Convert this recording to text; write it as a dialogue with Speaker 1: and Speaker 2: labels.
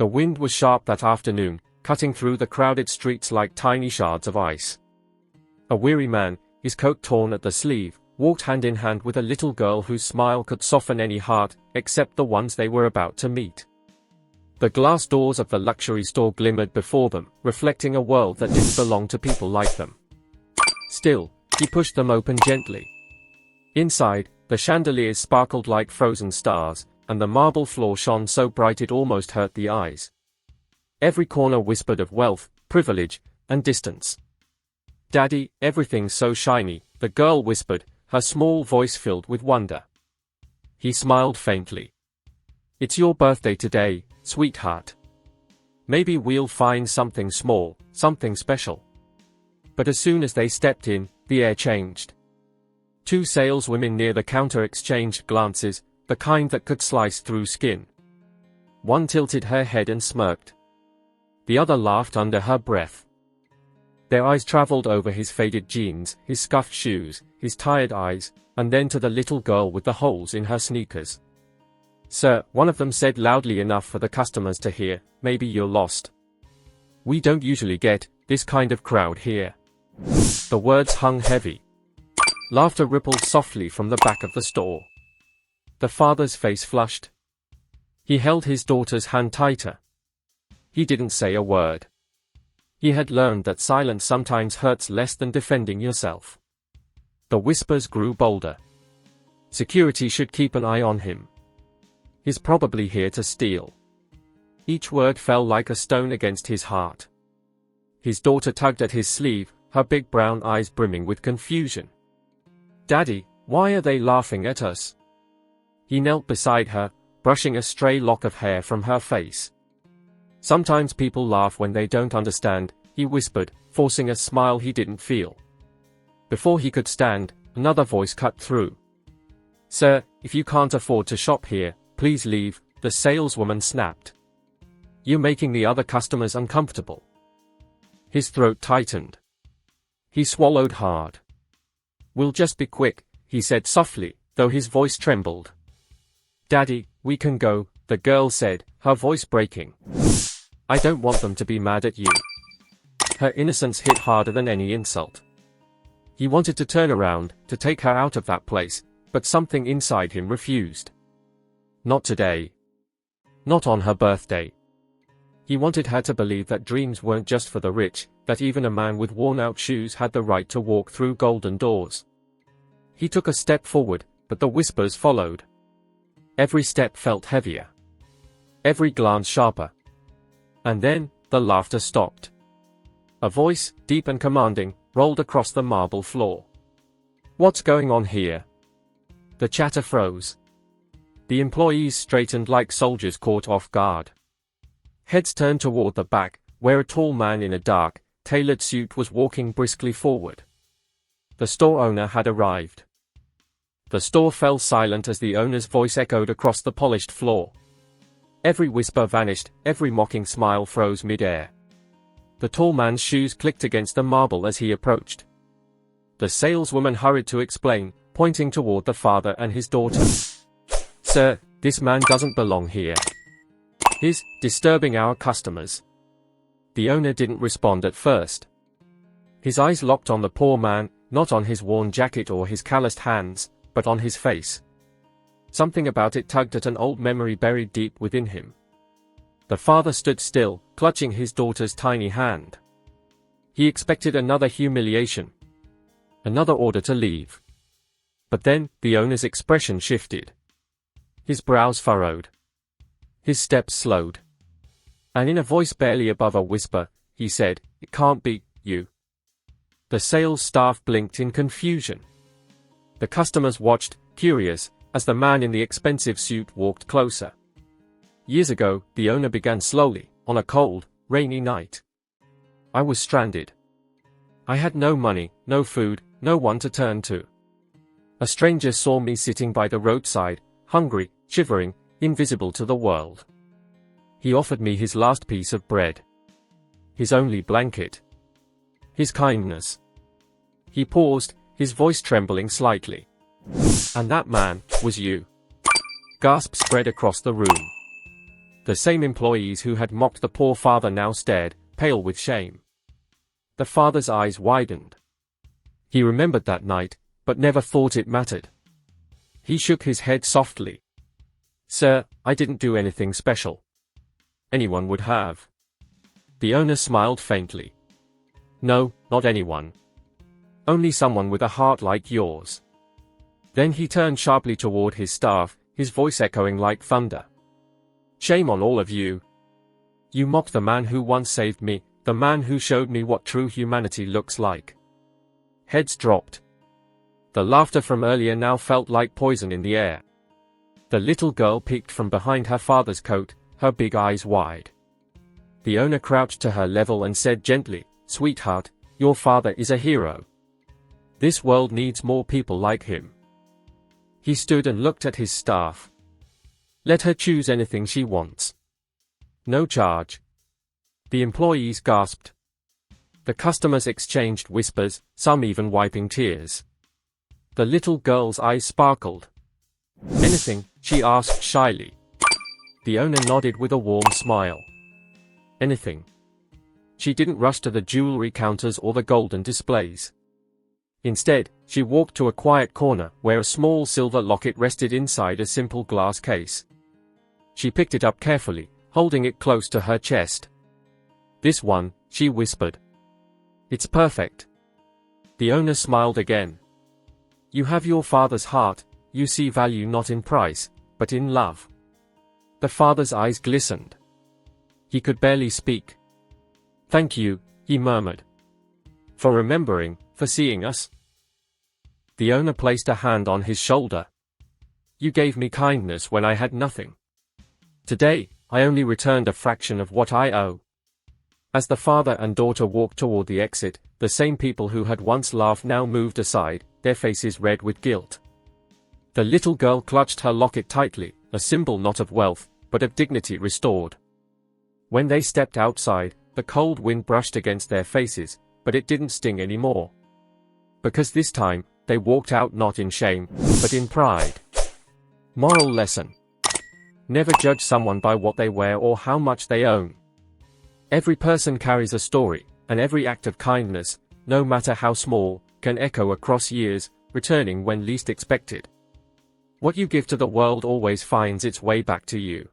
Speaker 1: The wind was sharp that afternoon, cutting through the crowded streets like tiny shards of ice. A weary man, his coat torn at the sleeve, walked hand in hand with a little girl whose smile could soften any heart, except the ones they were about to meet. The glass doors of the luxury store glimmered before them, reflecting a world that didn't belong to people like them. Still, he pushed them open gently. Inside, the chandeliers sparkled like frozen stars, and the marble floor shone so bright it almost hurt the eyes. Every corner whispered of wealth, privilege, and distance. "Daddy, everything's so shiny," the girl whispered, her small voice filled with wonder. He smiled faintly. "It's your birthday today, sweetheart. Maybe we'll find something small, something special." But as soon as they stepped in, the air changed. Two saleswomen near the counter exchanged glances, the kind that could slice through skin. One tilted her head and smirked. The other laughed under her breath. Their eyes traveled over his faded jeans, his scuffed shoes, his tired eyes, and then to the little girl with the holes in her sneakers. "Sir," one of them said loudly enough for the customers to hear, "maybe you're lost. We don't usually get this kind of crowd here." The words hung heavy. Laughter rippled softly from the back of the store. The father's face flushed. He held his daughter's hand tighter. He didn't say a word. He had learned that silence sometimes hurts less than defending yourself. The whispers grew bolder. Security should keep an eye on him. He's probably here to steal. Each word fell like a stone against his heart. His daughter tugged at his sleeve, her big brown eyes brimming with confusion. "Daddy, why are they laughing at us?" He knelt beside her, brushing a stray lock of hair from her face. "Sometimes people laugh when they don't understand," he whispered, forcing a smile he didn't feel. Before he could stand, another voice cut through. "Sir, if you can't afford to shop here, please leave," the saleswoman snapped. "You're making the other customers uncomfortable." His throat tightened. He swallowed hard. "We'll just be quick," he said softly, though his voice trembled. "Daddy, we can go," the girl said, her voice breaking. "I don't want them to be mad at you." Her innocence hit harder than any insult. He wanted to turn around, to take her out of that place, but something inside him refused. Not today. Not on her birthday. He wanted her to believe that dreams weren't just for the rich, that even a man with worn-out shoes had the right to walk through golden doors. He took a step forward, but the whispers followed. Every step felt heavier. Every glance sharper. And then, the laughter stopped. A voice, deep and commanding, rolled across the marble floor. "What's going on here?" The chatter froze. The employees straightened like soldiers caught off guard. Heads turned toward the back, where a tall man in a dark, tailored suit was walking briskly forward. The store owner had arrived. The store fell silent as the owner's voice echoed across the polished floor. Every whisper vanished, every mocking smile froze mid-air. The tall man's shoes clicked against the marble as he approached. The saleswoman hurried to explain, pointing toward the father and his daughter. "Sir, this man doesn't belong here. He's disturbing our customers." The owner didn't respond at first. His eyes locked on the poor man, not on his worn jacket or his calloused hands, but on his face. Something about it tugged at an old memory buried deep within him. The father stood still, clutching his daughter's tiny hand. He expected another humiliation. Another order to leave. But then, the owner's expression shifted. His brows furrowed. His steps slowed. And in a voice barely above a whisper, he said, "It can't be you." The sales staff blinked in confusion. The customers watched, curious, as the man in the expensive suit walked closer. Years ago, the owner began slowly, on a cold, rainy night. "I was stranded. I had no money, no food, no one to turn to. A stranger saw me sitting by the roadside, hungry, shivering, invisible to the world. He offered me his last piece of bread. His only blanket. His kindness." He paused, his voice trembling slightly. "And that man was you." Gasps spread across the room. The same employees who had mocked the poor father now stared, pale with shame. The father's eyes widened. He remembered that night, but never thought it mattered. He shook his head softly. "Sir, I didn't do anything special. Anyone would have." The owner smiled faintly. "No, not anyone. Only someone with a heart like yours." Then he turned sharply toward his staff, his voice echoing like thunder. "Shame on all of you. You mocked the man who once saved me, the man who showed me what true humanity looks like." Heads dropped. The laughter from earlier now felt like poison in the air. The little girl peeked from behind her father's coat, her big eyes wide. The owner crouched to her level and said gently, "Sweetheart, your father is a hero. This world needs more people like him." He stood and looked at his staff. "Let her choose anything she wants. No charge." The employees gasped. The customers exchanged whispers, some even wiping tears. The little girl's eyes sparkled. "Anything?" she asked shyly. The owner nodded with a warm smile. "Anything." She didn't rush to the jewelry counters or the golden displays. Instead, she walked to a quiet corner where a small silver locket rested inside a simple glass case. She picked it up carefully, holding it close to her chest. "This one," she whispered. "It's perfect." The owner smiled again. "You have your father's heart, you see value not in price, but in love." The father's eyes glistened. He could barely speak. "Thank you," he murmured. "For remembering, for seeing us." The owner placed a hand on his shoulder. "You gave me kindness when I had nothing. Today, I only returned a fraction of what I owe." As the father and daughter walked toward the exit, the same people who had once laughed now moved aside, their faces red with guilt. The little girl clutched her locket tightly, a symbol not of wealth, but of dignity restored. When they stepped outside, the cold wind brushed against their faces, but it didn't sting anymore. Because this time, they walked out not in shame, but in pride. Moral lesson: never judge someone by what they wear or how much they own. Every person carries a story, and every act of kindness, no matter how small, can echo across years, returning when least expected. What you give to the world always finds its way back to you.